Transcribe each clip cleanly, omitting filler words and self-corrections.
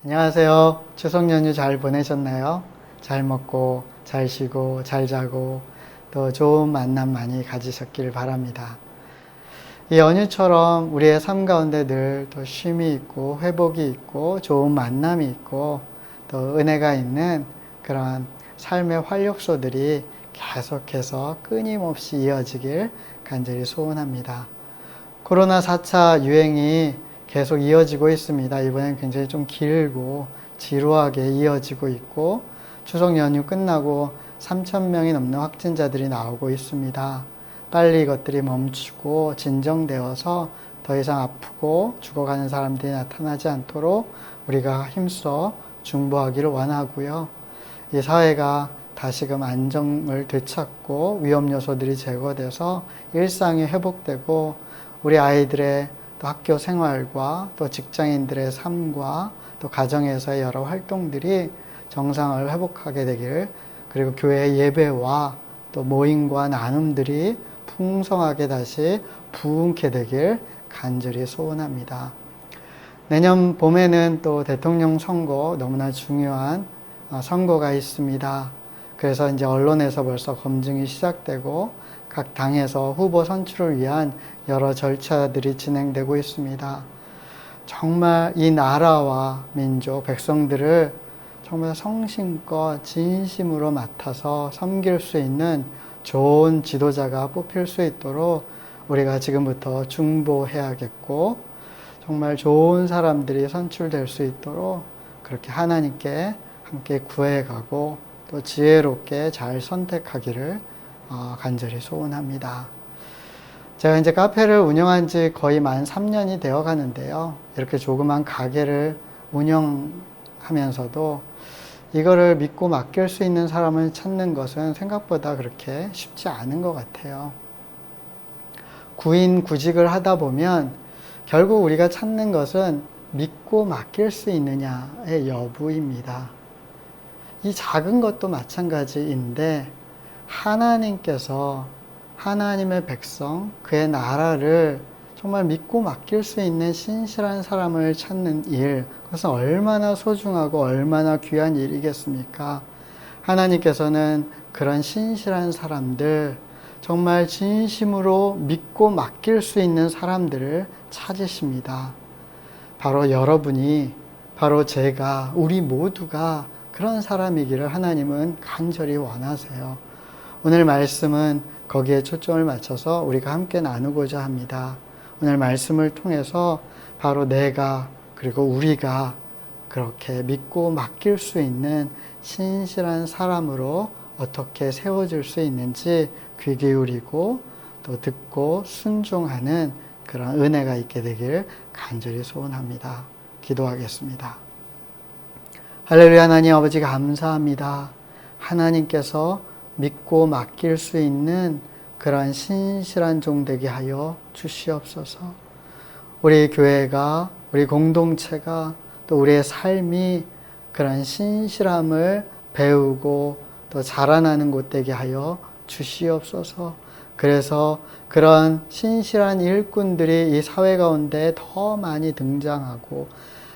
안녕하세요. 추석 연휴 잘 보내셨나요? 잘 먹고, 잘 쉬고, 잘 자고, 또 좋은 만남 많이 가지셨길 바랍니다. 이 연휴처럼 우리의 삶 가운데 늘 또 쉼이 있고, 회복이 있고, 좋은 만남이 있고, 또 은혜가 있는 그런 삶의 활력소들이 계속해서 끊임없이 이어지길 간절히 소원합니다. 코로나 4차 유행이 계속 이어지고 있습니다. 이번엔 굉장히 좀 길고 지루하게 이어지고 있고 추석 연휴 끝나고 3,000명이 넘는 확진자들이 나오고 있습니다. 빨리 이것들이 멈추고 진정되어서 더 이상 아프고 죽어가는 사람들이 나타나지 않도록 우리가 힘써 중보하기를 원하고요. 이 사회가 다시금 안정을 되찾고 위험 요소들이 제거돼서 일상이 회복되고 우리 아이들의 또 학교 생활과 또 직장인들의 삶과 또 가정에서의 여러 활동들이 정상을 회복하게 되길, 그리고 교회 예배와 또 모임과 나눔들이 풍성하게 다시 부흥케 되길 간절히 소원합니다. 내년 봄에는 또 대통령 선거, 너무나 중요한 선거가 있습니다. 그래서 이제 언론에서 벌써 검증이 시작되고 각 당에서 후보 선출을 위한 여러 절차들이 진행되고 있습니다. 정말 이 나라와 민족, 백성들을 정말 성심껏 진심으로 맡아서 섬길 수 있는 좋은 지도자가 뽑힐 수 있도록 우리가 지금부터 중보해야겠고, 정말 좋은 사람들이 선출될 수 있도록 그렇게 하나님께 함께 구해가고 또 지혜롭게 잘 선택하기를 간절히 소원합니다. 제가 이제 카페를 운영한 지 거의 만 3년이 되어 가는데요. 이렇게 조그만 가게를 운영하면서도 이거를 믿고 맡길 수 있는 사람을 찾는 것은 생각보다 그렇게 쉽지 않은 것 같아요. 구인 구직을 하다 보면 결국 우리가 찾는 것은 믿고 맡길 수 있느냐의 여부입니다. 이 작은 것도 마찬가지인데 하나님께서 하나님의 백성, 그의 나라를 정말 믿고 맡길 수 있는 신실한 사람을 찾는 일, 그것은 얼마나 소중하고 얼마나 귀한 일이겠습니까? 하나님께서는 그런 신실한 사람들, 정말 진심으로 믿고 맡길 수 있는 사람들을 찾으십니다. 바로 여러분이, 바로 제가, 우리 모두가 그런 사람이기를 하나님은 간절히 원하세요. 오늘 말씀은 거기에 초점을 맞춰서 우리가 함께 나누고자 합니다. 오늘 말씀을 통해서 바로 내가 그리고 우리가 그렇게 믿고 맡길 수 있는 신실한 사람으로 어떻게 세워질 수 있는지 귀 기울이고 또 듣고 순종하는 그런 은혜가 있게 되길 간절히 소원합니다. 기도하겠습니다. 할렐루야. 하나님 아버지 감사합니다. 하나님께서 믿고 맡길 수 있는 그런 신실한 종 되게 하여 주시옵소서. 우리 교회가, 우리 공동체가, 또 우리의 삶이 그런 신실함을 배우고 또 자라나는 곳 되게 하여 주시옵소서. 그래서 그런 신실한 일꾼들이 이 사회 가운데 더 많이 등장하고,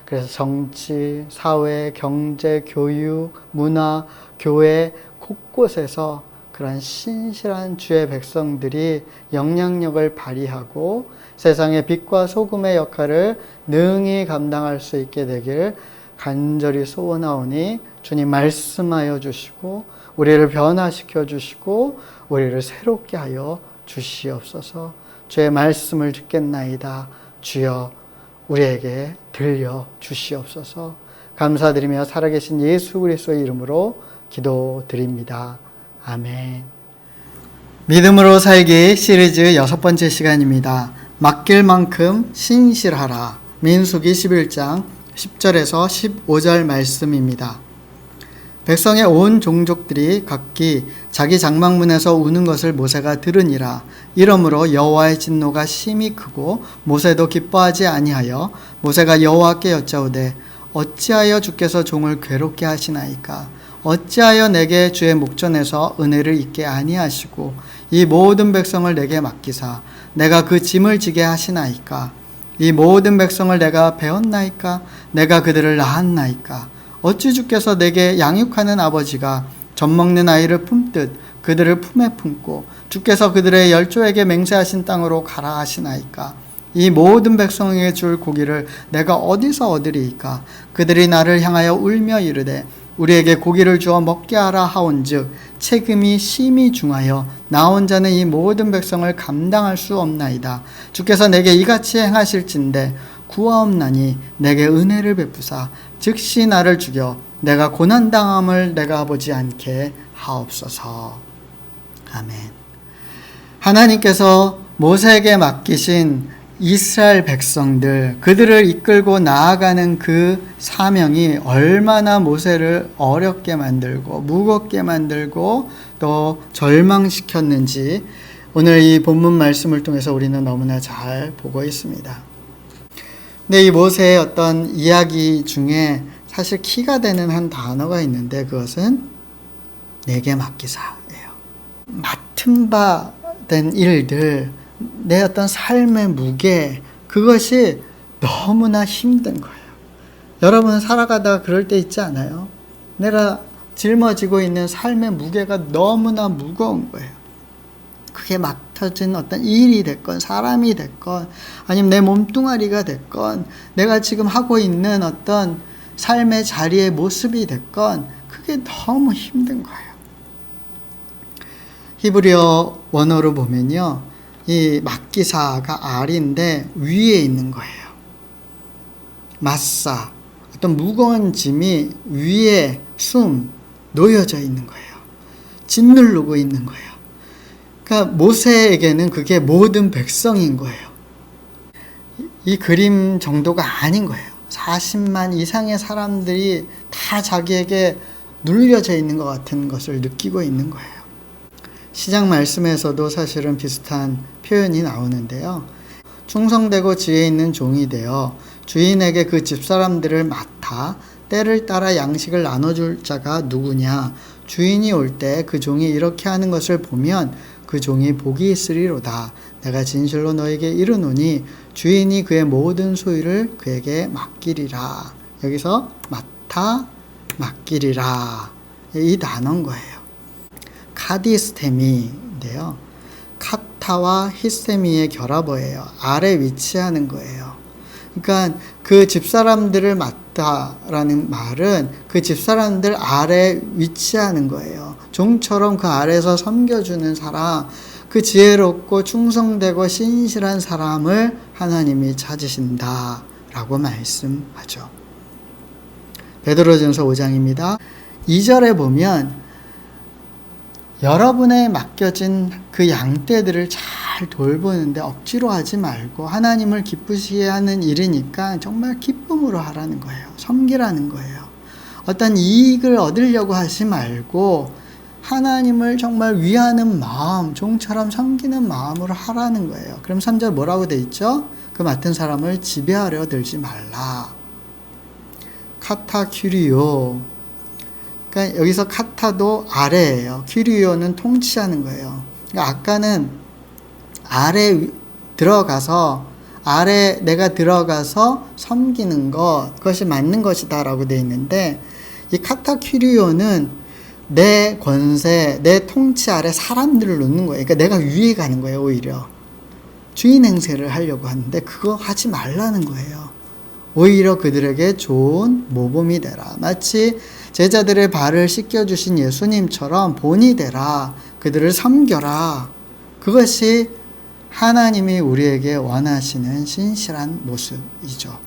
그래서 정치, 사회, 경제, 교육, 문화, 교회 곳곳에서 그런 신실한 주의 백성들이 영향력을 발휘하고 세상의 빛과 소금의 역할을 능히 감당할 수 있게 되길 간절히 소원하오니 주님 말씀하여 주시고 우리를 변화시켜 주시고 우리를 새롭게 하여 주시옵소서. 주의 말씀을 듣겠나이다. 주여 우리에게 들려 주시옵소서. 감사드리며 살아계신 예수 그리스도의 이름으로 기도드립니다. 아멘. 믿음으로 살기 시리즈 6번째 시간입니다. 맡길 만큼 신실하라. 민수기 11장 10절에서 15절 말씀입니다. 백성의 온 종족들이 각기 자기 장막문에서 우는 것을 모세가 들으니라. 이러므로 여호와의 진노가 심히 크고 모세도 기뻐하지 아니하여 모세가 여호와께 여짜오되 어찌하여 주께서 종을 괴롭게 하시나이까? 어찌하여 내게 주의 목전에서 은혜를 잊게 아니하시고 이 모든 백성을 내게 맡기사 내가 그 짐을 지게 하시나이까? 이 모든 백성을 내가 배웠나이까? 내가 그들을 낳았나이까? 어찌 주께서 내게 양육하는 아버지가 젖 먹는 아이를 품듯 그들을 품에 품고 주께서 그들의 열조에게 맹세하신 땅으로 가라 하시나이까? 이 모든 백성에게 줄 고기를 내가 어디서 얻으리이까? 그들이 나를 향하여 울며 이르되 우리에게 고기를 주어 먹게 하라 하온즉 책임이 심히 중하여 나 혼자는 이 모든 백성을 감당할 수 없나이다. 주께서 내게 이같이 행하실진대 구하옵나니 내게 은혜를 베푸사 즉시 나를 죽여 내가 고난당함을 내가 보지 않게 하옵소서. 아멘. 하나님께서 모세에게 맡기신 이스라엘 백성들, 그들을 이끌고 나아가는 그 사명이 얼마나 모세를 어렵게 만들고 무겁게 만들고 또 절망시켰는지 오늘 이 본문 말씀을 통해서 우리는 너무나 잘 보고 있습니다. 근데 이 모세의 어떤 이야기 중에 사실 키가 되는 한 단어가 있는데 그것은 내게 맡기사예요. 맡은 바 된 일들, 내 어떤 삶의 무게, 그것이 너무나 힘든 거예요. 여러분 살아가다가 그럴 때 있지 않아요? 내가 짊어지고 있는 삶의 무게가 너무나 무거운 거예요. 그게 맡겨진 어떤 일이 됐건 사람이 됐건 아니면 내 몸뚱아리가 됐건 내가 지금 하고 있는 어떤 삶의 자리의 모습이 됐건 그게 너무 힘든 거예요. 히브리어 원어로 보면요, 이 맡기사가 알인데 위에 있는 거예요. 마사, 어떤 무거운 짐이 위에 놓여져 있는 거예요. 짓누르고 있는 거예요. 그러니까 모세에게는 그게 모든 백성인 거예요. 이 그림 정도가 아닌 거예요. 40만 이상의 사람들이 다 자기에게 눌려져 있는 것 같은 것을 느끼고 있는 거예요. 시작 말씀에서도 사실은 비슷한 표현이 나오는데요. 충성되고 지혜 있는 종이 되어 주인에게 그 집사람들을 맡아 때를 따라 양식을 나눠줄 자가 누구냐? 주인이 올 때 그 종이 이렇게 하는 것을 보면 그 종이 복이 있으리로다. 내가 진실로 너에게 이르노니 주인이 그의 모든 소유를 그에게 맡기리라. 여기서 맡아 맡기리라. 이 단어인 거예요. 카디스테미인데요. 카타와 히스테미의 결합어예요. 아래 위치하는 거예요. 그러니까 그 집사람들을 맡다라는 말은 그 집사람들 아래 위치하는 거예요. 종처럼 그 아래에서 섬겨주는 사람, 그 지혜롭고 충성되고 신실한 사람을 하나님이 찾으신다라고 말씀하죠. 베드로전서 5장입니다. 2절에 보면 여러분의 맡겨진 그 양떼들을 잘 돌보는데 억지로 하지 말고 하나님을 기쁘시게 하는 일이니까 정말 기쁨으로 하라는 거예요. 섬기라는 거예요. 어떤 이익을 얻으려고 하지 말고 하나님을 정말 위하는 마음, 종처럼 섬기는 마음으로 하라는 거예요. 그럼 3절 뭐라고 돼 있죠? 그 맡은 사람을 지배하려 들지 말라. 카타큐리오. 그러니까 여기서 카타도 아래예요. 큐리오는 통치하는 거예요. 그러니까 아까는 아래 들어가서 내가 들어가서 섬기는 것, 그것이 맞는 것이다라고 되어 있는데 이 카타큐리오는 내 권세, 내 통치 아래 사람들을 놓는 거예요. 그러니까 내가 위에 가는 거예요. 오히려 주인 행세를 하려고 하는데 그거 하지 말라는 거예요. 오히려 그들에게 좋은 모범이 되라. 마치 제자들의 발을 씻겨주신 예수님처럼 본이 되라. 그들을 섬겨라. 그것이 하나님이 우리에게 원하시는 신실한 모습이죠.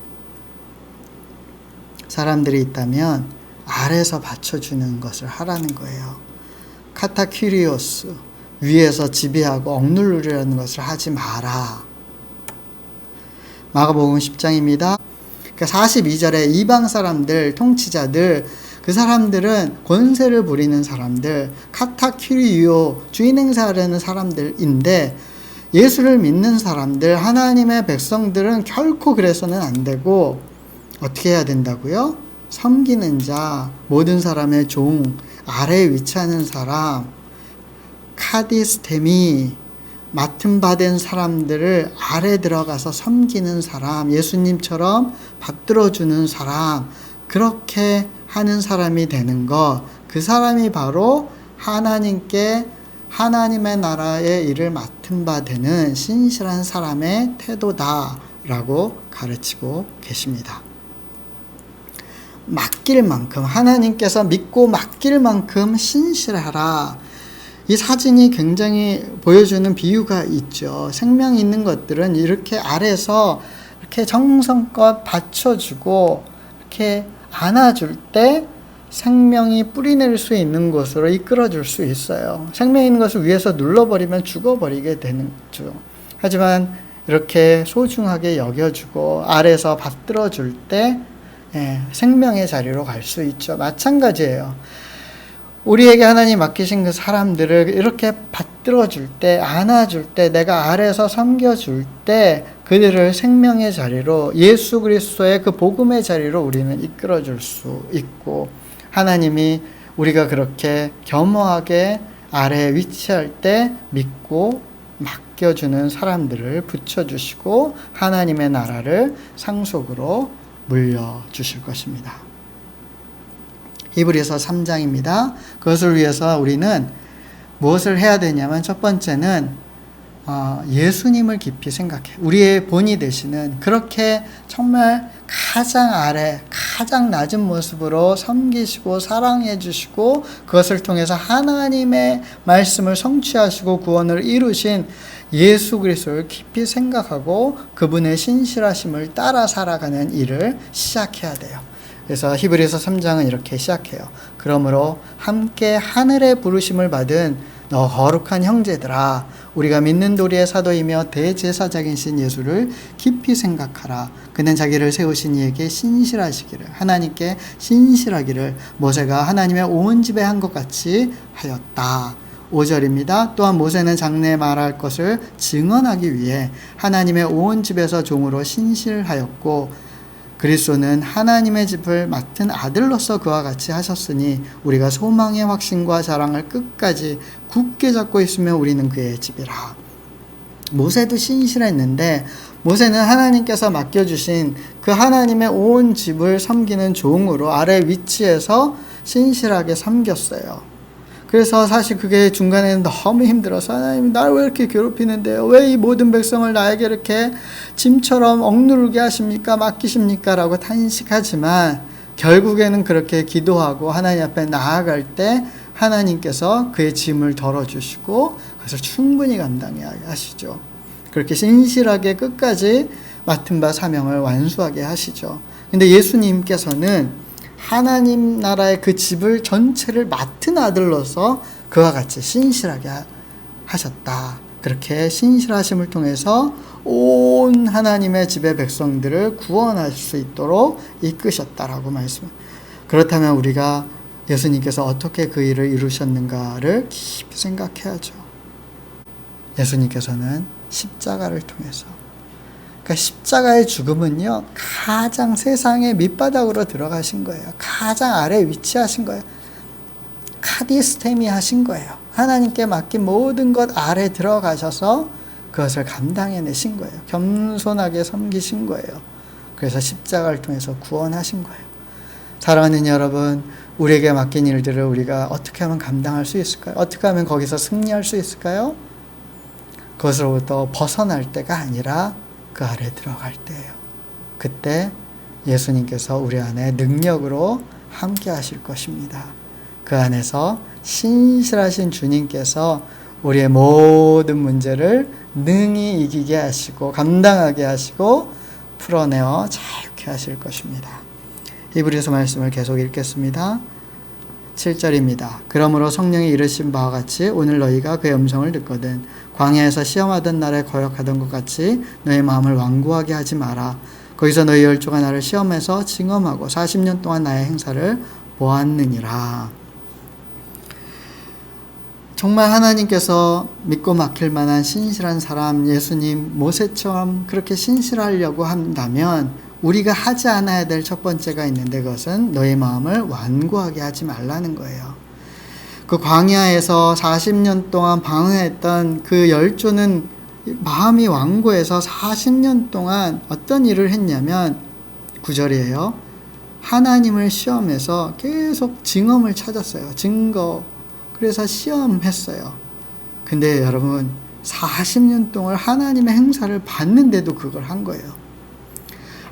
사람들이 있다면 아래에서 받쳐주는 것을 하라는 거예요. 카타큐리오스, 위에서 지배하고 억누르려는 것을 하지 마라. 마가복음 10장입니다. 42절에 이방 사람들, 통치자들, 그 사람들은 권세를 부리는 사람들, 카타큐리오, 주인 행사하려는 사람들인데 예수를 믿는 사람들, 하나님의 백성들은 결코 그래서는 안 되고 어떻게 해야 된다고요? 섬기는 자, 모든 사람의 종, 아래에 위치하는 사람, 카디스테미, 맡은 바 된 사람들을 아래 들어가서 섬기는 사람, 예수님처럼 받들어주는 사람, 그렇게 하는 사람이 되는 것, 그 사람이 바로 하나님께 하나님의 나라의 일을 맡은 바 되는 신실한 사람의 태도다라고 가르치고 계십니다. 맡길 만큼, 하나님께서 믿고 맡길 만큼 신실하라. 이 사진이 굉장히 보여주는 비유가 있죠. 생명 있는 것들은 이렇게 아래서 이렇게 정성껏 받쳐주고 이렇게 안아줄 때 생명이 뿌리낼 수 있는 곳으로 이끌어줄 수 있어요. 생명 있는 것을 위에서 눌러버리면 죽어버리게 되는 거죠. 하지만 이렇게 소중하게 여겨주고 아래서 받들어줄 때 생명의 자리로 갈 수 있죠. 마찬가지예요. 우리에게 하나님 맡기신 그 사람들을 이렇게 받들어줄 때, 안아줄 때, 내가 아래서 섬겨줄 때 그들을 생명의 자리로, 예수 그리스도의 그 복음의 자리로 우리는 이끌어줄 수 있고, 하나님이 우리가 그렇게 겸허하게 아래에 위치할 때 믿고 맡겨주는 사람들을 붙여주시고 하나님의 나라를 상속으로 물려주실 것입니다. 히브리서 3장입니다. 그것을 위해서 우리는 무엇을 해야 되냐면, 첫 번째는 예수님을 깊이 생각해. 우리의 본이 되시는, 그렇게 정말 가장 아래, 가장 낮은 모습으로 섬기시고 사랑해 주시고 그것을 통해서 하나님의 말씀을 성취하시고 구원을 이루신 예수 그리스도를 깊이 생각하고 그분의 신실하심을 따라 살아가는 일을 시작해야 돼요. 그래서 히브리서 3장은 이렇게 시작해요. 그러므로 함께 하늘의 부르심을 받은 너 거룩한 형제들아, 우리가 믿는 도리의 사도이며 대제사장이신 예수를 깊이 생각하라. 그는 자기를 세우신 이에게 신실하시기를, 하나님께 신실하기를 모세가 하나님의 온 집에 한 것 같이 하였다. 5절입니다. 또한 모세는 장래에 말할 것을 증언하기 위해 하나님의 온 집에서 종으로 신실하였고, 그리스도는 하나님의 집을 맡은 아들로서 그와 같이 하셨으니 우리가 소망의 확신과 자랑을 끝까지 굳게 잡고 있으면 우리는 그의 집이라. 모세도 신실했는데 모세는 하나님께서 맡겨주신 그 하나님의 온 집을 섬기는 종으로 아래 위치에서 신실하게 섬겼어요. 그래서 사실 그게 중간에는 너무 힘들어서, 하나님 날 왜 이렇게 괴롭히는데요? 왜 이 모든 백성을 나에게 이렇게 짐처럼 억누르게 하십니까? 맡기십니까? 라고 탄식하지만 결국에는 그렇게 기도하고 하나님 앞에 나아갈 때 하나님께서 그의 짐을 덜어주시고 그것을 충분히 감당하게 하시죠. 그렇게 신실하게 끝까지 맡은 바 사명을 완수하게 하시죠. 근데 예수님께서는 하나님 나라의 그 집을 전체를 맡은 아들로서 그와 같이 신실하게 하셨다. 그렇게 신실하심을 통해서 온 하나님의 집의 백성들을 구원할 수 있도록 이끄셨다라고 말씀. 그렇다면 우리가 예수님께서 어떻게 그 일을 이루셨는가를 깊이 생각해야죠. 예수님께서는 십자가를 통해서, 그러니까 십자가의 죽음은요, 가장 세상의 밑바닥으로 들어가신 거예요. 가장 아래에 위치하신 거예요. 카디스테미 하신 거예요. 하나님께 맡긴 모든 것 아래 들어가셔서 그것을 감당해내신 거예요. 겸손하게 섬기신 거예요. 그래서 십자가를 통해서 구원하신 거예요. 사랑하는 여러분, 우리에게 맡긴 일들을 우리가 어떻게 하면 감당할 수 있을까요? 어떻게 하면 거기서 승리할 수 있을까요? 그것으로부터 벗어날 때가 아니라 그 아래 들어갈 때예요. 그때 예수님께서 우리 안에 능력으로 함께 하실 것입니다. 그 안에서 신실하신 주님께서 우리의 모든 문제를 능히 이기게 하시고 감당하게 하시고 풀어내어 자유케 하실 것입니다. 히브리서 말씀을 계속 읽겠습니다. 7절입니다. 그러므로 성령이 이르신 바와 같이 오늘 너희가 그의 음성을 듣거든 광야에서 시험하던 날에 거역하던 것 같이 너희 마음을 완고하게 하지 마라. 거기서 너희 열조가 나를 시험해서 징험하고 40년 동안 나의 행사를 보았느니라. 정말 하나님께서 믿고 맡길 만한 신실한 사람, 예수님, 모세처럼 그렇게 신실하려고 한다면 우리가 하지 않아야 될 첫 번째가 있는데 그것은 너희 마음을 완고하게 하지 말라는 거예요. 그 광야에서 40년 동안 방황했던 그 열조는 마음이 완고해서 40년 동안 어떤 일을 했냐면 9절이에요. 하나님을 시험해서 계속 증언을 찾았어요. 증거. 그래서 시험했어요. 근데 여러분 40년 동안 하나님의 행사를 봤는데도 그걸 한 거예요.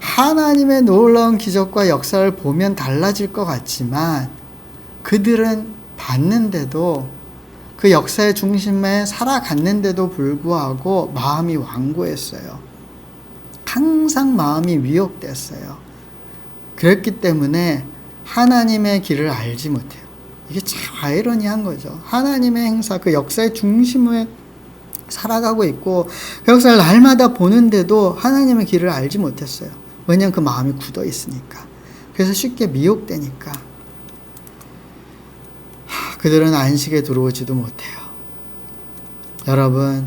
하나님의 놀라운 기적과 역사를 보면 달라질 것 같지만 그들은 봤는데도 그 역사의 중심에 살아갔는데도 불구하고 마음이 완고했어요. 항상 마음이 위협됐어요. 그랬기 때문에 하나님의 길을 알지 못해요. 이게 참 아이러니한 거죠. 하나님의 행사, 그 역사의 중심에 살아가고 있고 그 역사를 날마다 보는데도 하나님의 길을 알지 못했어요. 왜냐하면 그 마음이 굳어 있으니까. 그래서 쉽게 미혹되니까. 그들은 안식에 들어오지도 못해요. 여러분,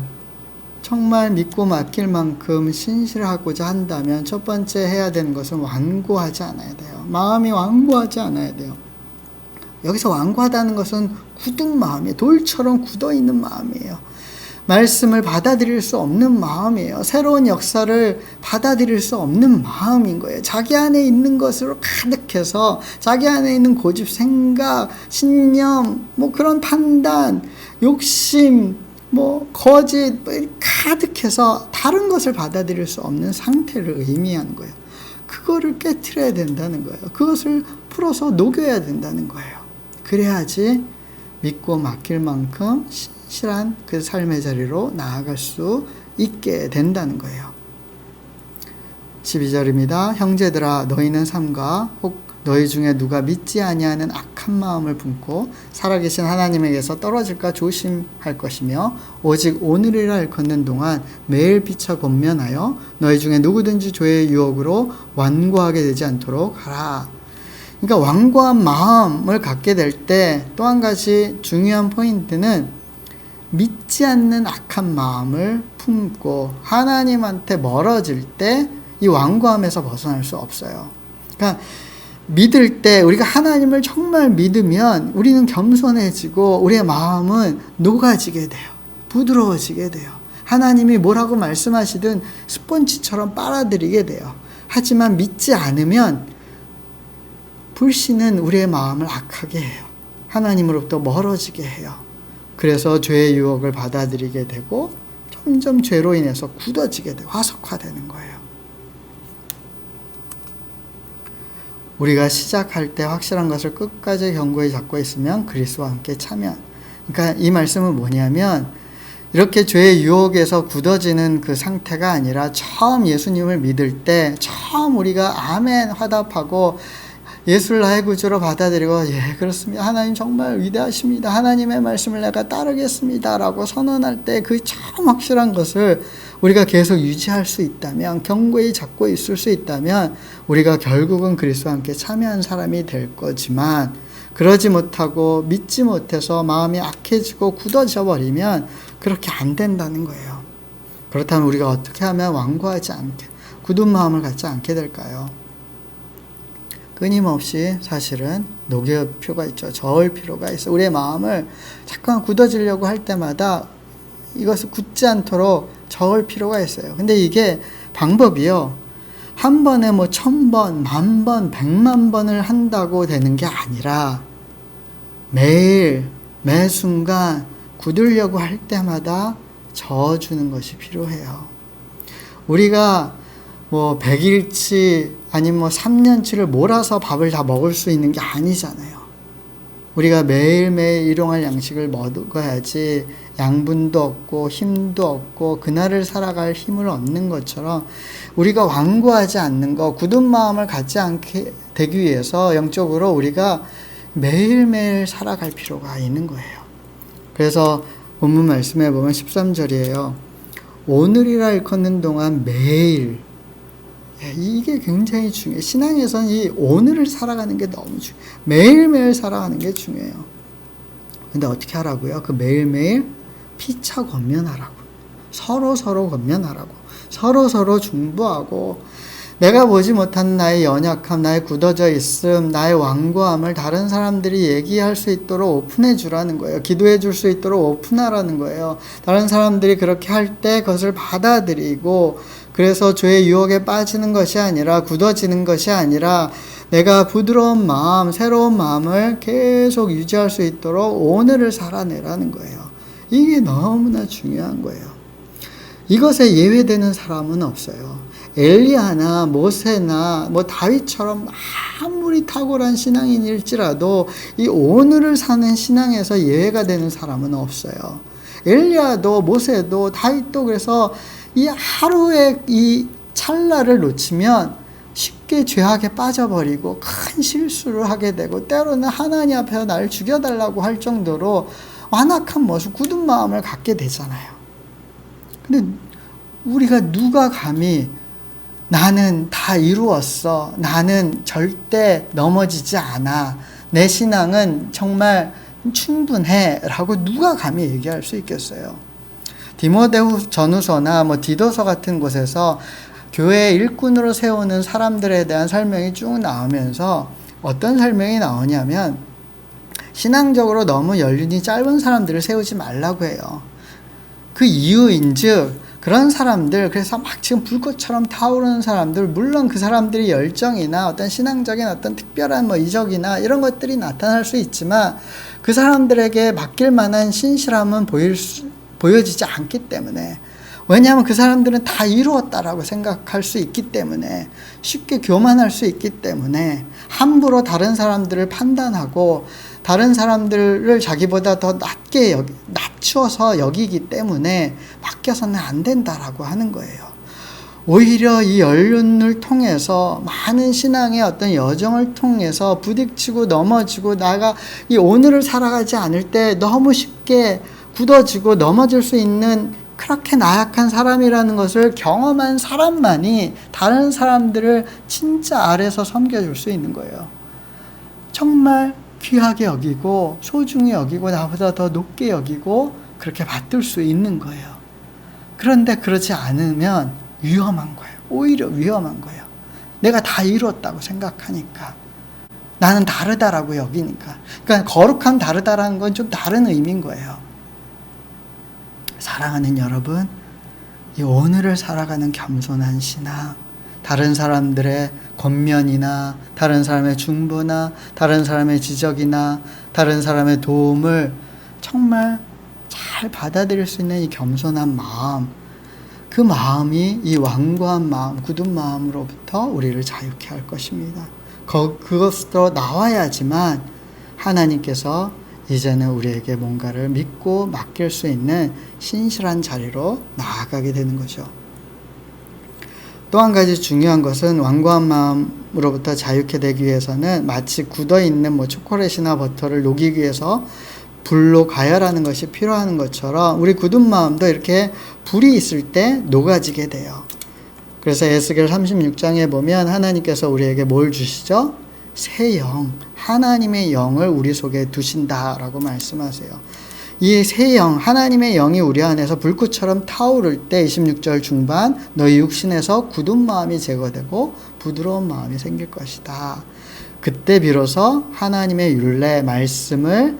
정말 믿고 맡길 만큼 신실하고자 한다면 첫 번째 해야 되는 것은 완고하지 않아야 돼요. 마음이 완고하지 않아야 돼요. 여기서 완고하다는 것은 굳은 마음이에요. 돌처럼 굳어있는 마음이에요. 말씀을 받아들일 수 없는 마음이에요. 새로운 역사를 받아들일 수 없는 마음인 거예요. 자기 안에 있는 것으로 가득해서 자기 안에 있는 고집, 생각, 신념, 그런 판단, 욕심, 거짓, 가득해서 다른 것을 받아들일 수 없는 상태를 의미하는 거예요. 그거를 깨트려야 된다는 거예요. 그것을 풀어서 녹여야 된다는 거예요. 그래야지 믿고 맡길 만큼 신실한 그 삶의 자리로 나아갈 수 있게 된다는 거예요. 12절입니다. 형제들아 너희는 삼가 혹 너희 중에 누가 믿지 아니하는 악한 마음을 품고 살아계신 하나님에게서 떨어질까 조심할 것이며 오직 오늘이라 일컫는 동안 매일 피차 권면하여 너희 중에 누구든지 죄의 유혹으로 완고하게 되지 않도록 하라. 그러니까 완고한 마음을 갖게 될 때 또 한 가지 중요한 포인트는 믿지 않는 악한 마음을 품고 하나님한테 멀어질 때 이 완고함에서 벗어날 수 없어요. 그러니까 믿을 때 우리가 하나님을 정말 믿으면 우리는 겸손해지고 우리의 마음은 녹아지게 돼요. 부드러워지게 돼요. 하나님이 뭐라고 말씀하시든 스펀지처럼 빨아들이게 돼요. 하지만 믿지 않으면 불신은 우리의 마음을 악하게 해요. 하나님으로부터 멀어지게 해요. 그래서 죄의 유혹을 받아들이게 되고 점점 죄로 인해서 굳어지게 돼요. 화석화되는 거예요. 우리가 시작할 때 확실한 것을 끝까지 견고히 잡고 있으면 그리스도와 함께 참여. 그러니까 이 말씀은 뭐냐면 이렇게 죄의 유혹에서 굳어지는 그 상태가 아니라 처음 예수님을 믿을 때 처음 우리가 아멘 화답하고 예수를 나의 구주로 받아들이고 예 그렇습니다. 하나님 정말 위대하십니다. 하나님의 말씀을 내가 따르겠습니다. 라고 선언할 때 그 처음 확실한 것을 우리가 계속 유지할 수 있다면 견고히 잡고 있을 수 있다면 우리가 결국은 그리스도와 함께 참여한 사람이 될 거지만 그러지 못하고 믿지 못해서 마음이 악해지고 굳어져 버리면 그렇게 안 된다는 거예요. 그렇다면 우리가 어떻게 하면 완고하지 않게 굳은 마음을 갖지 않게 될까요? 끊임없이 사실은 녹일 필요가 있죠. 저을 필요가 있어. 우리의 마음을 자꾸만 굳어지려고 할 때마다 이것을 굳지 않도록 저을 필요가 있어요. 근데 이게 방법이요. 한 번에 1000번, 10,000번, 100만 번을 한다고 되는 게 아니라 매일, 매 순간 굳으려고 할 때마다 저어주는 것이 필요해요. 우리가 100일치 아니면 3년치를 몰아서 밥을 다 먹을 수 있는 게 아니잖아요. 우리가 매일매일 일용할 양식을 먹어야지 양분도 얻고 힘도 얻고 그날을 살아갈 힘을 얻는 것처럼 우리가 완고하지 않는 것, 굳은 마음을 갖지 않게 되기 위해서 영적으로 우리가 매일매일 살아갈 필요가 있는 거예요. 그래서 본문 말씀에 보면 13절이에요. 오늘이라 일컫는 동안 매일 이게 굉장히 중요해요. 신앙에서는 이 오늘을 살아가는 게 너무 중요해요. 매일매일 살아가는 게 중요해요. 근데 어떻게 하라고요? 그 매일매일 피차 권면하라고. 서로 권면하라고. 서로 중보하고 내가 보지 못하는 나의 연약함, 나의 굳어져 있음, 나의 완고함을 다른 사람들이 얘기할 수 있도록 오픈해 주라는 거예요. 기도해 줄 수 있도록 오픈하라는 거예요. 다른 사람들이 그렇게 할 때 그것을 받아들이고, 그래서 죄의 유혹에 빠지는 것이 아니라, 굳어지는 것이 아니라, 내가 부드러운 마음, 새로운 마음을 계속 유지할 수 있도록 오늘을 살아내라는 거예요. 이게 너무나 중요한 거예요. 이것에 예외되는 사람은 없어요. 엘리야나 모세나 다윗처럼 아무리 탁월한 신앙인일지라도 이 오늘을 사는 신앙에서 예외가 되는 사람은 없어요. 엘리야도 모세도 다윗도 그래서 이 하루의 이 찰나를 놓치면 쉽게 죄악에 빠져버리고 큰 실수를 하게 되고, 때로는 하나님 앞에서 나를 죽여달라고 할 정도로 완악한 모습, 굳은 마음을 갖게 되잖아요. 근데 우리가 누가 감히 나는 다 이루었어, 나는 절대 넘어지지 않아, 내 신앙은 정말 충분해 라고 누가 감히 얘기할 수 있겠어요? 디모데 전후서나 디도서 같은 곳에서 교회 일꾼으로 세우는 사람들에 대한 설명이 쭉 나오면서 어떤 설명이 나오냐면, 신앙적으로 너무 연륜이 짧은 사람들을 세우지 말라고 해요. 그 이유인즉 그런 사람들, 그래서 막 지금 불꽃처럼 타오르는 사람들, 물론 그 사람들이 열정이나 어떤 신앙적인 어떤 특별한 이적이나 이런 것들이 나타날 수 있지만, 그 사람들에게 맡길 만한 신실함은 보여지지 않기 때문에, 왜냐하면 그 사람들은 다 이루었다라고 생각할 수 있기 때문에, 쉽게 교만할 수 있기 때문에, 함부로 다른 사람들을 판단하고 다른 사람들을 자기보다 더 낮추어서 여기기 때문에 맡겨서는 안 된다라고 하는 거예요. 오히려 이 연륜을 통해서, 많은 신앙의 어떤 여정을 통해서 부딪히고 넘어지고, 나가 이 오늘을 살아가지 않을 때 너무 쉽게 굳어지고 넘어질 수 있는 그렇게 나약한 사람이라는 것을 경험한 사람만이 다른 사람들을 진짜 아래서 섬겨줄 수 있는 거예요. 정말 귀하게 여기고 소중히 여기고 나보다 더 높게 여기고 그렇게 받들 수 있는 거예요. 그런데 그렇지 않으면 위험한 거예요. 오히려 위험한 거예요. 내가 다 이뤘다고 생각하니까, 나는 다르다라고 여기니까. 그러니까 거룩한 다르다라는 건 좀 다른 의미인 거예요. 사랑하는 여러분, 이 오늘을 살아가는 겸손한 신앙, 다른 사람들의 권면이나 다른 사람의 중보나 다른 사람의 지적이나 다른 사람의 도움을 정말 잘 받아들일 수 있는 이 겸손한 마음, 그 마음이 이 완고한 마음, 굳은 마음으로부터 우리를 자유케 할 것입니다. 그것으로 나와야지만 하나님께서 이제는 우리에게 뭔가를 믿고 맡길 수 있는 신실한 자리로 나아가게 되는 거죠. 또 한 가지 중요한 것은, 완고한 마음으로부터 자유케 되기 위해서는 마치 굳어있는 초콜릿이나 버터를 녹이기 위해서 불로 가열하는 것이 필요한 것처럼, 우리 굳은 마음도 이렇게 불이 있을 때 녹아지게 돼요. 그래서 에스겔 36장에 보면 하나님께서 우리에게 뭘 주시죠? 새 영, 하나님의 영을 우리 속에 두신다라고 말씀하세요. 이 새 영, 하나님의 영이 우리 안에서 불꽃처럼 타오를 때 26절 중반, 너희 육신에서 굳은 마음이 제거되고 부드러운 마음이 생길 것이다. 그때 비로소 하나님의 율례, 말씀을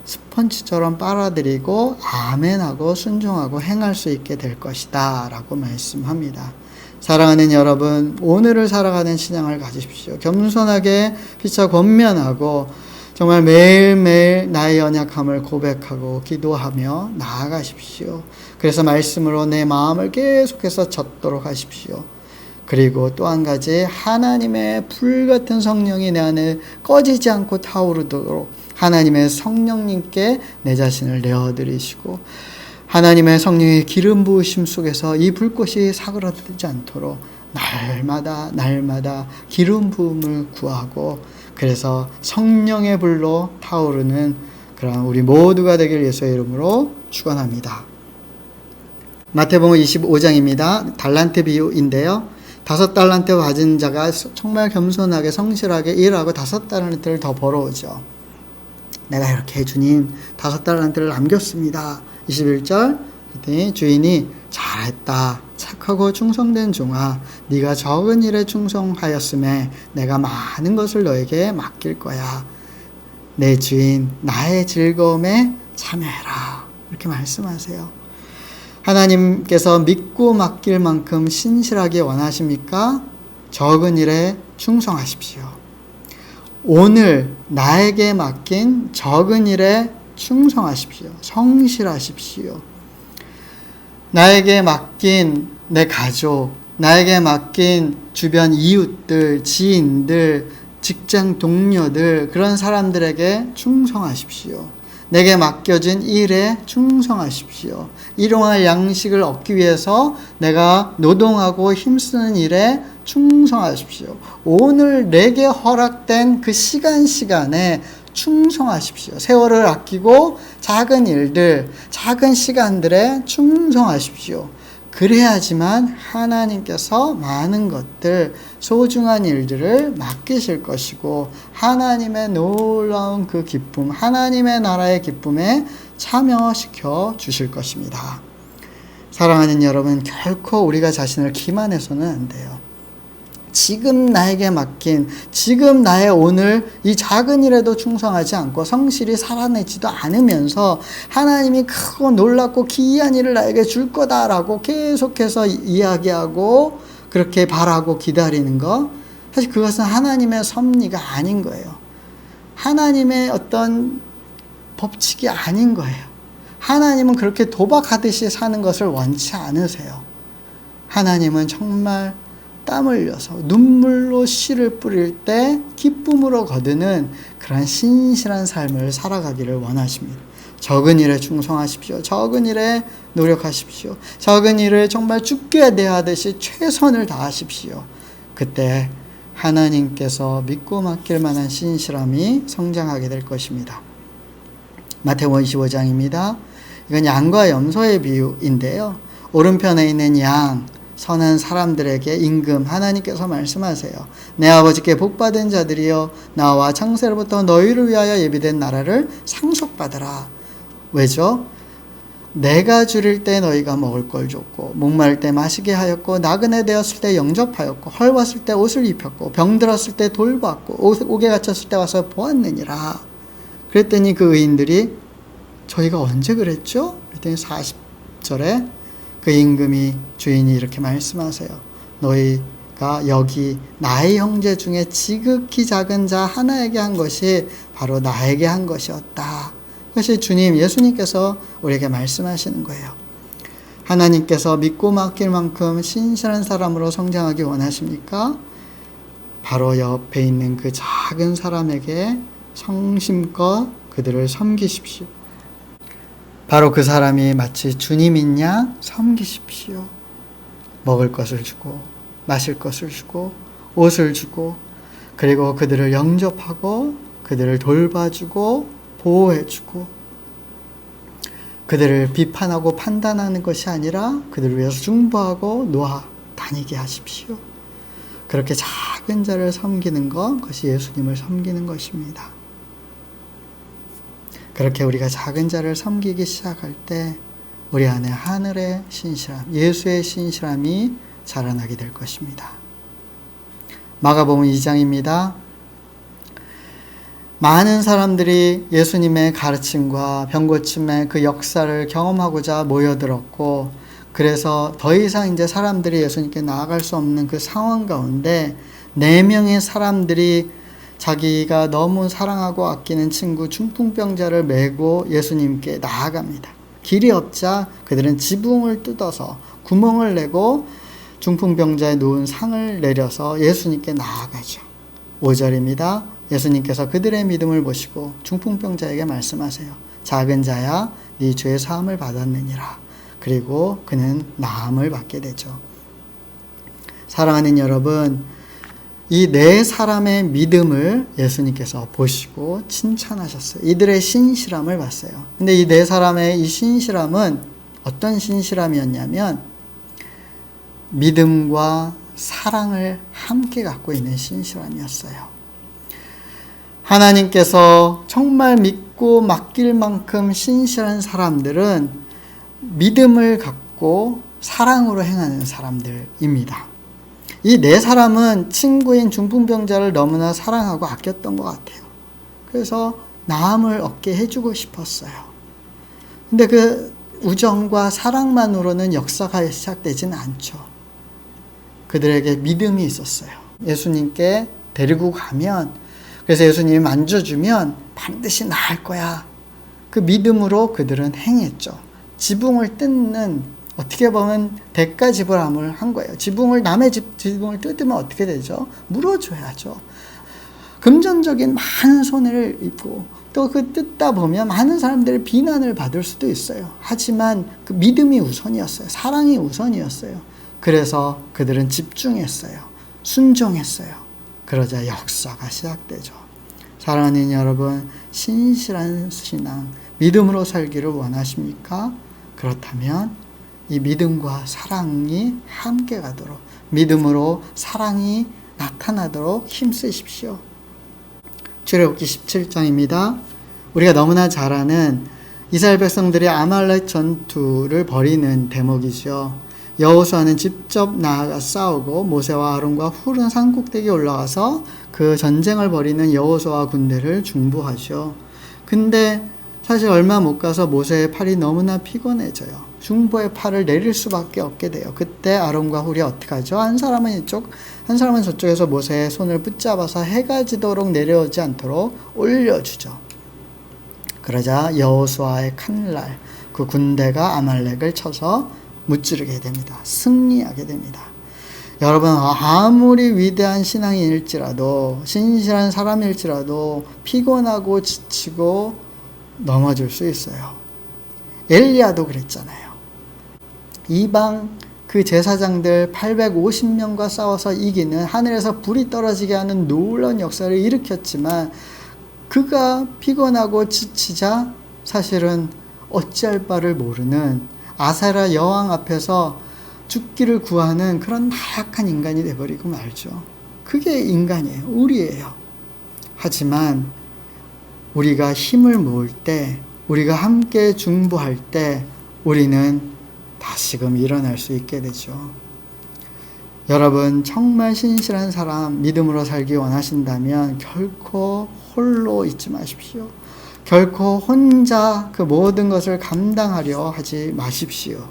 스펀지처럼 빨아들이고 아멘하고 순종하고 행할 수 있게 될 것이다 라고 말씀합니다. 사랑하는 여러분, 오늘을 살아가는 신앙을 가지십시오. 겸손하게 피차 권면하고 정말 매일매일 나의 연약함을 고백하고 기도하며 나아가십시오. 그래서 말씀으로 내 마음을 계속해서 젖도록 하십시오. 그리고 또 한 가지, 하나님의 불같은 성령이 내 안에 꺼지지 않고 타오르도록 하나님의 성령님께 내 자신을 내어드리시고, 하나님의 성령의 기름 부으심 속에서 이 불꽃이 사그라들지 않도록 날마다 기름 부음을 구하고, 그래서 성령의 불로 타오르는 그런 우리 모두가 되길 예수의 이름으로 축원합니다. 마태복음 25장입니다. 달란트 비유인데요. 5달란트 받은 자가 정말 겸손하게 성실하게 일하고 5달란트를 더 벌어오죠. 내가 이렇게 주님 5달란트를 남겼습니다. 21절, 그랬더니 주인이 잘했다. 착하고 충성된 종아, 네가 적은 일에 충성하였음에 내가 많은 것을 너에게 맡길 거야. 내 주인 나의 즐거움에 참여해라. 이렇게 말씀하세요. 하나님께서 믿고 맡길 만큼 신실하게 원하십니까? 적은 일에 충성하십시오. 오늘 나에게 맡긴 적은 일에 충성하십시오. 성실하십시오. 나에게 맡긴 내 가족, 나에게 맡긴 주변 이웃들, 지인들, 직장 동료들, 그런 사람들에게 충성하십시오. 내게 맡겨진 일에 충성하십시오. 일용할 양식을 얻기 위해서 내가 노동하고 힘쓰는 일에 충성하십시오. 오늘 내게 허락된 그 시간에 충성하십시오. 세월을 아끼고 작은 일들, 작은 시간들에 충성하십시오. 그래야지만 하나님께서 많은 것들, 소중한 일들을 맡기실 것이고 하나님의 놀라운 그 기쁨, 하나님의 나라의 기쁨에 참여시켜 주실 것입니다. 사랑하는 여러분, 결코 우리가 자신을 기만해서는 안 돼요. 지금 나에게 맡긴, 지금 나의 오늘 이 작은 일에도 충성하지 않고 성실히 살아내지도 않으면서 하나님이 크고 놀랍고 기이한 일을 나에게 줄 거다라고 계속해서 이야기하고 그렇게 바라고 기다리는 것, 사실 그것은 하나님의 섭리가 아닌 거예요. 하나님의 어떤 법칙이 아닌 거예요. 하나님은 그렇게 도박하듯이 사는 것을 원치 않으세요. 하나님은 정말 땀 흘려서 눈물로 씨를 뿌릴 때 기쁨으로 거두는 그런 신실한 삶을 살아가기를 원하십니다. 적은 일에 충성하십시오. 적은 일에 노력하십시오. 적은 일을 정말 죽게 대하듯이 최선을 다하십시오. 그때 하나님께서 믿고 맡길 만한 신실함이 성장하게 될 것입니다. 마태복음 25장입니다. 이건 양과 염소의 비유인데요. 오른편에 있는 양, 선한 사람들에게 임금 하나님께서 말씀하세요. 내 아버지께 복받은 자들이여, 나와 창세로부터 너희를 위하여 예비된 나라를 상속받으라. 왜죠? 내가 줄일 때 너희가 먹을 걸 줬고, 목마를 때 마시게 하였고, 나그네 되었을 때 영접하였고, 헐벗을 때 옷을 입혔고, 병들었을 때 돌봤고, 옥에 갇혔을 때 와서 보았느니라. 그랬더니 그 의인들이 저희가 언제 그랬죠? 그랬더니 40절에 그 임금이, 주인이 이렇게 말씀하세요. 너희가 여기 나의 형제 중에 지극히 작은 자 하나에게 한 것이 바로 나에게 한 것이었다. 그것이 주님, 예수님께서 우리에게 말씀하시는 거예요. 하나님께서 믿고 맡길 만큼 신실한 사람으로 성장하기 원하십니까? 바로 옆에 있는 그 작은 사람에게 성심껏 그들을 섬기십시오. 바로 그 사람이 마치 주님인 양 섬기십시오. 먹을 것을 주고, 마실 것을 주고, 옷을 주고, 그리고 그들을 영접하고, 그들을 돌봐주고, 보호해주고, 그들을 비판하고 판단하는 것이 아니라 그들을 위해서 중보하고 놓아 다니게 하십시오. 그렇게 작은 자를 섬기는 것, 그것이 예수님을 섬기는 것입니다. 그렇게 우리가 작은 자를 섬기기 시작할 때 우리 안에 하늘의 신실함, 예수의 신실함이 자라나게 될 것입니다. 마가복음 2장입니다. 많은 사람들이 예수님의 가르침과 병고침의 그 역사를 경험하고자 모여들었고, 그래서 더 이상 이제 사람들이 예수님께 나아갈 수 없는 그 상황 가운데 4명의 사람들이 자기가 너무 사랑하고 아끼는 친구 중풍병자를 메고 예수님께 나아갑니다. 길이 없자 그들은 지붕을 뜯어서 구멍을 내고 중풍병자에 놓은 상을 내려서 예수님께 나아가죠. 5절입니다. 예수님께서 그들의 믿음을 보시고 중풍병자에게 말씀하세요. 작은 자야, 네 죄의 사함을 받았느니라. 그리고 그는 나음을 받게 되죠. 사랑하는 여러분, 이 4사람의 믿음을 예수님께서 보시고 칭찬하셨어요. 이들의 신실함을 봤어요. 근데 이 4사람의 이 신실함은 어떤 신실함이었냐면 믿음과 사랑을 함께 갖고 있는 신실함이었어요. 하나님께서 정말 믿고 맡길 만큼 신실한 사람들은 믿음을 갖고 사랑으로 행하는 사람들입니다. 이 네 사람은 친구인 중풍병자를 너무나 사랑하고 아꼈던 것 같아요. 그래서 나음을 얻게 해주고 싶었어요. 근데 그 우정과 사랑만으로는 역사가 시작되지는 않죠. 그들에게 믿음이 있었어요. 예수님께 데리고 가면, 그래서 예수님이 만져주면 반드시 나을 거야. 그 믿음으로 그들은 행했죠. 지붕을 뜯는, 어떻게 보면 대가 지불함을 한 거예요. 남의 지붕을 뜯으면 어떻게 되죠? 물어줘야죠. 금전적인 많은 손해를 입고 또 그 뜯다 보면 많은 사람들의 비난을 받을 수도 있어요. 하지만 그 믿음이 우선이었어요. 사랑이 우선이었어요. 그래서 그들은 집중했어요. 순종했어요. 그러자 역사가 시작되죠. 사랑하는 여러분, 신실한 신앙, 믿음으로 살기를 원하십니까? 그렇다면 이 믿음과 사랑이 함께 가도록, 믿음으로 사랑이 나타나도록 힘쓰십시오. 출애굽기 17장입니다. 우리가 너무나 잘 아는 이스라엘 백성들이 아말렉 전투를 벌이는 대목이죠. 여호수아는 직접 나아가 싸우고 모세와 아론과 훌은 산꼭대기에 올라가서 그 전쟁을 벌이는 여호수아 군대를 중보하죠. 근데 사실 얼마 못 가서 모세의 팔이 너무나 피곤해져요. 중보의 팔을 내릴 수밖에 없게 돼요. 그때 아론과 훌이 어떻게 하죠? 한 사람은 이쪽, 한 사람은 저쪽에서 모세의 손을 붙잡아서 해가 지도록 내려오지 않도록 올려주죠. 그러자 여호수아의 칼날, 그 군대가 아말렉을 쳐서 무찌르게 됩니다. 승리하게 됩니다. 여러분, 아무리 위대한 신앙인일지라도, 신실한 사람일지라도 피곤하고 지치고 넘어질 수 있어요. 엘리야도 그랬잖아요. 이방 그 제사장들 850명과 싸워서 이기는, 하늘에서 불이 떨어지게 하는 놀라운 역사를 일으켰지만 그가 피곤하고 지치자 사실은 어찌할 바를 모르는 아세라 여왕 앞에서 죽기를 구하는 그런 나약한 인간이 되어버리고 말죠. 그게 인간이에요. 우리예요. 하지만 우리가 힘을 모을 때, 우리가 함께 중보할 때 우리는 다시금 일어날 수 있게 되죠. 여러분, 정말 신실한 사람, 믿음으로 살기 원하신다면 결코 홀로 있지 마십시오. 결코 혼자 그 모든 것을 감당하려 하지 마십시오.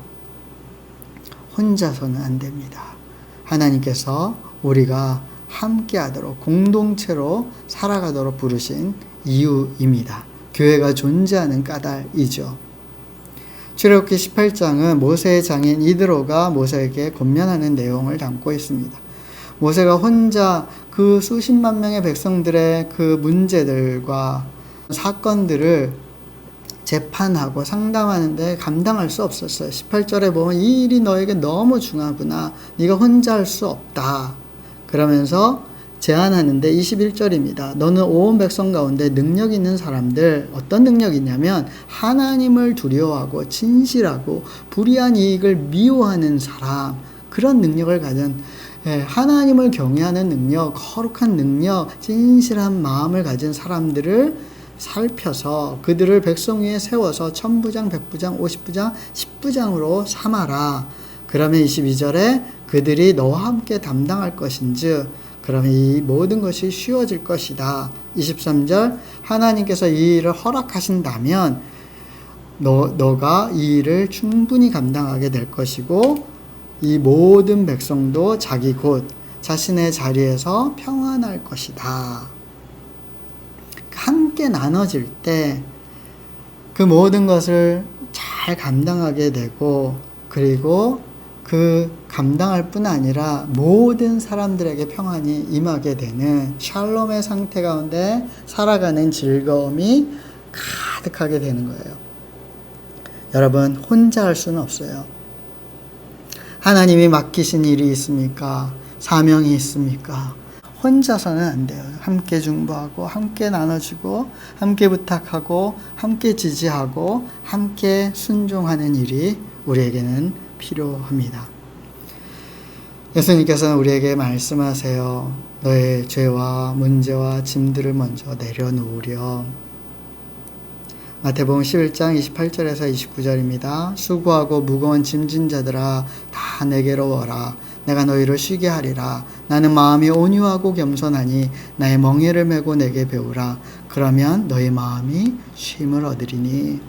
혼자서는 안 됩니다. 하나님께서 우리가 함께 하도록, 공동체로 살아가도록 부르신 이유입니다. 교회가 존재하는 까닭이죠. 출애굽기 18장은 모세의 장인 이드로가 모세에게 권면하는 내용을 담고 있습니다. 모세가 혼자 그 수십만 명의 백성들의 그 문제들과 사건들을 재판하고 상담하는데 감당할 수 없었어요. 18절에 보면 이 일이 너에게 너무 중하구나. 네가 혼자 할 수 없다. 그러면서 제안하는데 21절입니다. 너는 온 백성 가운데 능력 있는 사람들, 어떤 능력이 있냐면 하나님을 두려워하고 진실하고 불의한 이익을 미워하는 사람, 그런 능력을 가진, 하나님을 경외하는 능력, 거룩한 능력, 진실한 마음을 가진 사람들을 살펴서 그들을 백성 위에 세워서 천부장, 백부장, 50부장, 10부장으로 삼아라. 그러면 22절에 그들이 너와 함께 담당할 것인즉 그러면 이 모든 것이 쉬워질 것이다. 23절, 하나님께서 이 일을 허락하신다면 너가 이 일을 충분히 감당하게 될 것이고 이 모든 백성도 자기 곧 자신의 자리에서 평안할 것이다. 함께 나눠질 때 그 모든 것을 잘 감당하게 되고, 그리고 그 감당할 뿐 아니라 모든 사람들에게 평안이 임하게 되는 샬롬의 상태 가운데 살아가는 즐거움이 가득하게 되는 거예요. 여러분, 혼자 할 수는 없어요. 하나님이 맡기신 일이 있습니까? 사명이 있습니까? 혼자서는 안 돼요. 함께 중보하고, 함께 나눠주고, 함께 부탁하고, 함께 지지하고, 함께 순종하는 일이 우리에게는 필요합니다. 예수님께서는 우리에게 말씀하세요. 너의 죄와 문제와 짐들을 먼저 내려놓으렴. 마태복음 11장 28절에서 29절입니다. 수고하고 무거운 짐진 자들아 다 내게로 오라. 내가 너희를 쉬게 하리라. 나는 마음이 온유하고 겸손하니 나의 멍에를 메고 내게 배우라. 그러면 너희 마음이 쉼을 얻으리니.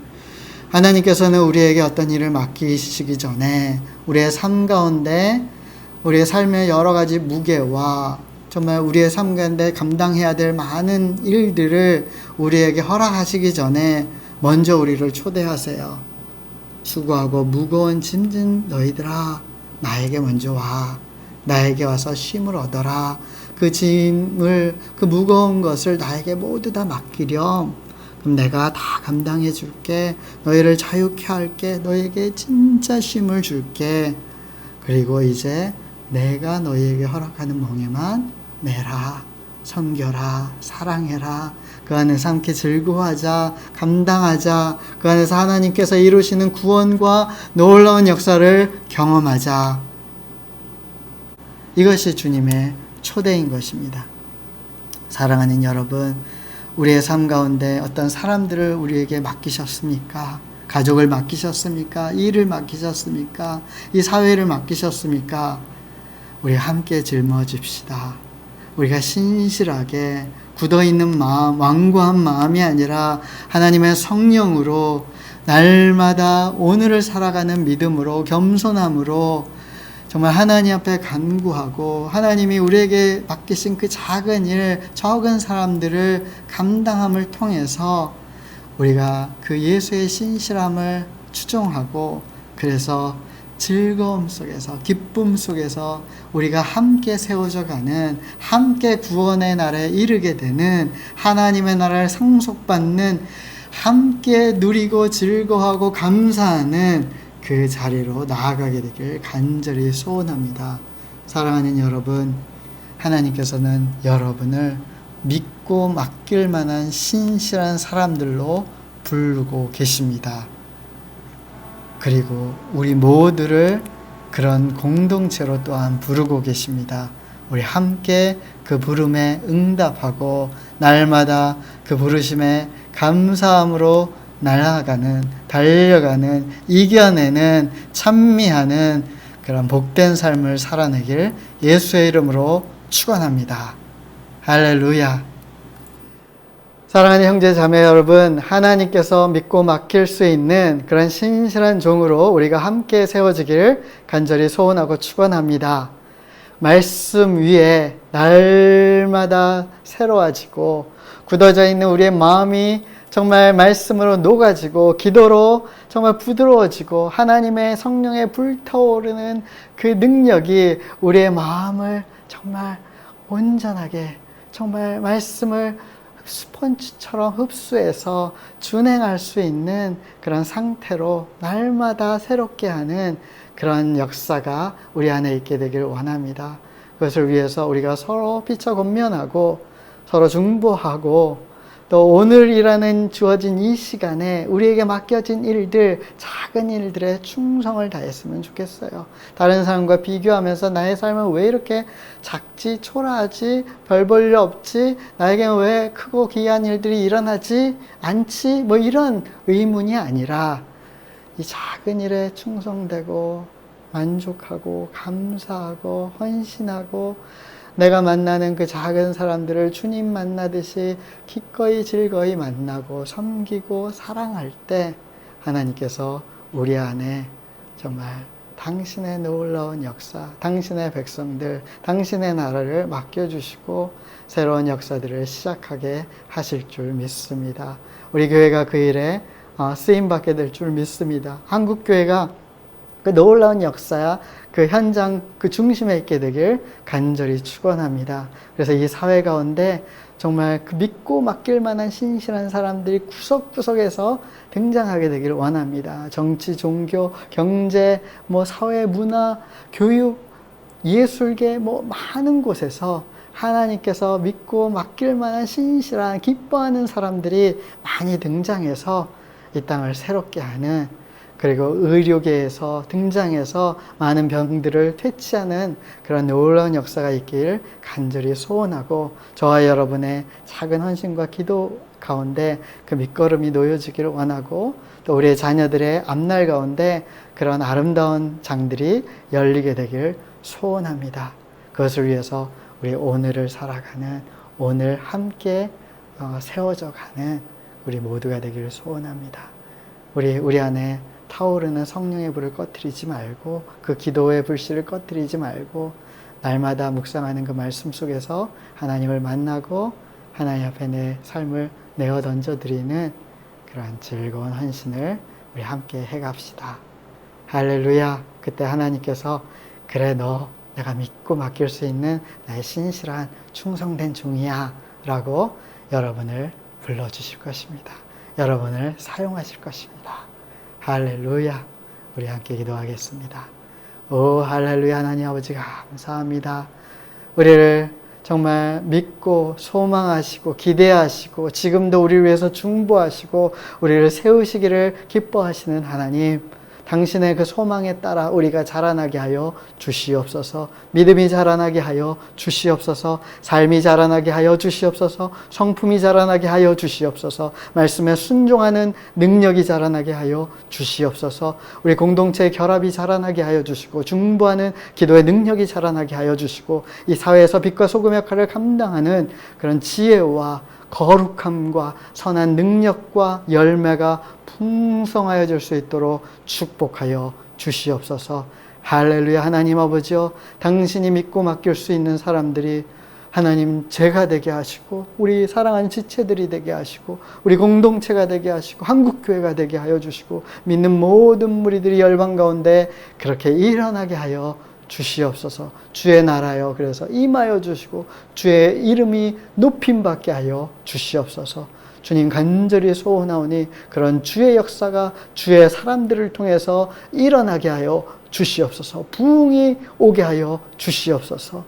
하나님께서는 우리에게 어떤 일을 맡기시기 전에 우리의 삶 가운데 우리의 삶의 여러 가지 무게와 정말 우리의 삶 가운데 감당해야 될 많은 일들을 우리에게 허락하시기 전에 먼저 우리를 초대하세요. 수고하고 무거운 짐진 너희들아 나에게 먼저 와. 나에게 와서 쉼을 얻어라. 그 짐을, 그 무거운 것을 나에게 모두 다 맡기렴. 그럼 내가 다 감당해 줄게. 너희를 자유케 할게. 너희에게 진짜 쉼을 줄게. 그리고 이제 내가 너희에게 허락하는 멍에만 매라. 섬겨라. 사랑해라. 그 안에서 함께 즐거워하자. 감당하자. 그 안에서 하나님께서 이루시는 구원과 놀라운 역사를 경험하자. 이것이 주님의 초대인 것입니다. 사랑하는 여러분, 우리의 삶 가운데 어떤 사람들을 우리에게 맡기셨습니까? 가족을 맡기셨습니까? 일을 맡기셨습니까? 이 사회를 맡기셨습니까? 우리 함께 짊어집시다. 우리가 신실하게 굳어있는 마음, 완고한 마음이 아니라 하나님의 성령으로 날마다 오늘을 살아가는 믿음으로 겸손함으로 정말 하나님 앞에 간구하고 하나님이 우리에게 맡기신 그 작은 일, 적은 사람들을 감당함을 통해서 우리가 그 예수의 신실함을 추종하고 그래서 즐거움 속에서 기쁨 속에서 우리가 함께 세워져 가는 함께 구원의 날에 이르게 되는 하나님의 나라를 상속받는 함께 누리고 즐거워하고 감사하는 그 자리로 나아가게 되길 간절히 소원합니다. 사랑하는 여러분, 하나님께서는 여러분을 믿고 맡길 만한 신실한 사람들로 부르고 계십니다. 그리고 우리 모두를 그런 공동체로 또한 부르고 계십니다. 우리 함께 그 부름에 응답하고 날마다 그 부르심에 감사함으로 날아가는, 달려가는, 이겨내는, 찬미하는 그런 복된 삶을 살아내길 예수의 이름으로 축원합니다. 할렐루야. 사랑하는 형제 자매 여러분, 하나님께서 믿고 맡길 수 있는 그런 신실한 종으로 우리가 함께 세워지기를 간절히 소원하고 축원합니다. 말씀 위에 날마다 새로워지고 굳어져 있는 우리의 마음이 정말 말씀으로 녹아지고 기도로 정말 부드러워지고 하나님의 성령에 불타오르는 그 능력이 우리의 마음을 정말 온전하게 정말 말씀을 스펀지처럼 흡수해서 준행할 수 있는 그런 상태로 날마다 새롭게 하는 그런 역사가 우리 안에 있게 되기를 원합니다. 그것을 위해서 우리가 서로 피처 권면하고 서로 중보하고 또 오늘이라는 주어진 이 시간에 우리에게 맡겨진 일들, 작은 일들에 충성을 다했으면 좋겠어요. 다른 사람과 비교하면서 나의 삶은 왜 이렇게 작지, 초라하지, 별 볼 일 없지, 나에게는 왜 크고 귀한 일들이 일어나지 않지, 뭐 이런 의문이 아니라 이 작은 일에 충성되고 만족하고 감사하고 헌신하고 내가 만나는 그 작은 사람들을 주님 만나듯이 기꺼이 즐거이 만나고 섬기고 사랑할 때 하나님께서 우리 안에 정말 당신의 놀라운 역사, 당신의 백성들, 당신의 나라를 맡겨주시고 새로운 역사들을 시작하게 하실 줄 믿습니다. 우리 교회가 그 일에 쓰임받게 될 줄 믿습니다. 한국교회가 그 놀라운 역사야 그 현장 그 중심에 있게 되길 간절히 축원합니다. 그래서 이 사회 가운데 정말 그 믿고 맡길 만한 신실한 사람들이 구석구석에서 등장하게 되기를 원합니다. 정치, 종교, 경제, 뭐 사회, 문화, 교육, 예술계 뭐 많은 곳에서 하나님께서 믿고 맡길 만한 신실한 기뻐하는 사람들이 많이 등장해서 이 땅을 새롭게 하는 그리고 의료계에서 등장해서 많은 병들을 퇴치하는 그런 놀라운 역사가 있길 간절히 소원하고, 저와 여러분의 작은 헌신과 기도 가운데 그 밑거름이 놓여지기를 원하고, 또 우리의 자녀들의 앞날 가운데 그런 아름다운 장들이 열리게 되길 소원합니다. 그것을 위해서 우리 오늘을 살아가는, 오늘 함께 세워져 가는 우리 모두가 되기를 소원합니다. 우리 안에 타오르는 성령의 불을 꺼뜨리지 말고, 그 기도의 불씨를 꺼뜨리지 말고, 날마다 묵상하는 그 말씀 속에서 하나님을 만나고 하나님 앞에 내 삶을 내어 던져드리는 그러한 즐거운 헌신을 우리 함께 해갑시다. 할렐루야. 그때 하나님께서 그래, 너 내가 믿고 맡길 수 있는 나의 신실한 충성된 종이야 라고 여러분을 불러주실 것입니다. 여러분을 사용하실 것입니다. 할렐루야. 우리 함께 기도하겠습니다. 오 할렐루야. 하나님 아버지 감사합니다. 우리를 정말 믿고 소망하시고 기대하시고 지금도 우리를 위해서 중보하시고 우리를 세우시기를 기뻐하시는 하나님, 당신의 그 소망에 따라 우리가 자라나게 하여 주시옵소서. 믿음이 자라나게 하여 주시옵소서. 삶이 자라나게 하여 주시옵소서. 성품이 자라나게 하여 주시옵소서. 말씀에 순종하는 능력이 자라나게 하여 주시옵소서. 우리 공동체의 결합이 자라나게 하여 주시고, 중보하는 기도의 능력이 자라나게 하여 주시고, 이 사회에서 빛과 소금의 역할을 감당하는 그런 지혜와 거룩함과 선한 능력과 열매가 풍성하여질 수 있도록 축복하여 주시옵소서. 할렐루야. 하나님 아버지여, 당신이 믿고 맡길 수 있는 사람들이 하나님 제가 되게 하시고, 우리 사랑하는 지체들이 되게 하시고, 우리 공동체가 되게 하시고, 한국교회가 되게 하여 주시고, 믿는 모든 무리들이 열방 가운데 그렇게 일어나게 하여 주시옵소서. 주의 나라여 그래서 임하여 주시고 주의 이름이 높임받게 하여 주시옵소서. 주님 간절히 소원하오니 그런 주의 역사가 주의 사람들을 통해서 일어나게 하여 주시옵소서. 부흥이 오게 하여 주시옵소서.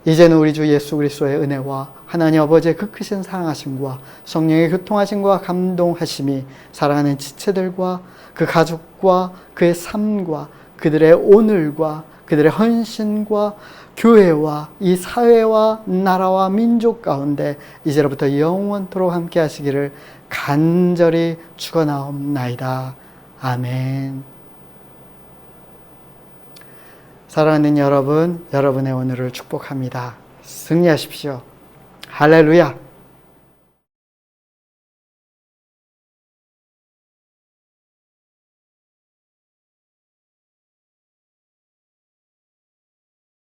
이제는 우리 주 예수 그리스도의 은혜와 하나님 아버지의 그 크신 사랑하심과 성령의 교통하심과 감동하심이 사랑하는 지체들과 그 가족과 그의 삶과 그들의 오늘과 그들의 헌신과 교회와 이 사회와 나라와 민족 가운데 이제로부터 영원토록 함께 하시기를 간절히 축원하옵나이다. 아멘. 사랑하는 여러분, 여러분의 오늘을 축복합니다. 승리하십시오. 할렐루야.